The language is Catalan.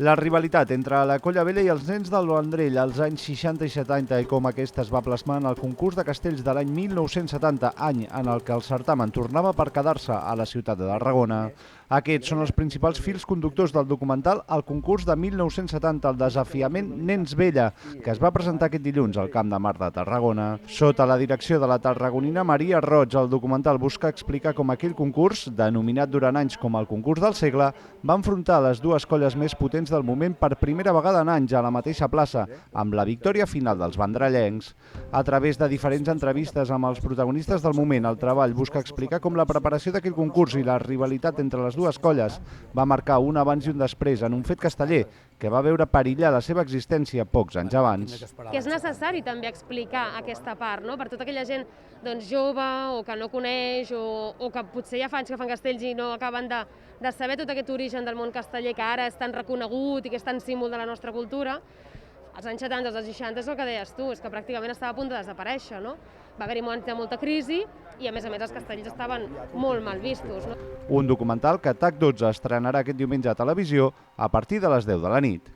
La rivalitat entre la Colla Vella i els nens del Vendrell als anys 60 i 70 i com aquesta es va plasmar en el concurs de castells de l'any 1970, any en el que el certamen tornava per quedar-se a la ciutat de Tarragona. Aquests són els principals fils conductors del documental El concurs de 1970, el desafiament Nens Vella, que es va presentar aquest dilluns al Camp de Mar de Tarragona. Sota la direcció de la tarragonina Maria Roig, el documental busca explicar com aquell concurs, denominat durant anys com el concurs del segle, va enfrontar les dues colles més potents del moment per primera vegada en anys a la mateixa plaça, amb la victòria final dels vendrellencs. A través de diferents entrevistes amb els protagonistes del moment, el treball busca explicar com la preparació d'aquell concurs i la rivalitat entre les dues colles va marcar un abans i un després en un fet casteller que va veure perillar la seva existència pocs anys abans. Que és necessari també explicar aquesta part, no? Per tota aquella gent jove o que no coneix o que potser ja fa anys que fan castells i no acaben de saber tot aquest origen del món casteller que ara és tan reconegut i que és tan símbol de la nostra cultura. Als anys 70, als 60 és el que deies tu, és que pràcticament estava a punt de desaparèixer, no? Va haver-hi moments de molta crisi i a més els castells estaven molt mal vistos, no? Un documental que TAC12 estrenarà aquest diumenge a televisió a partir de les 10 de la nit.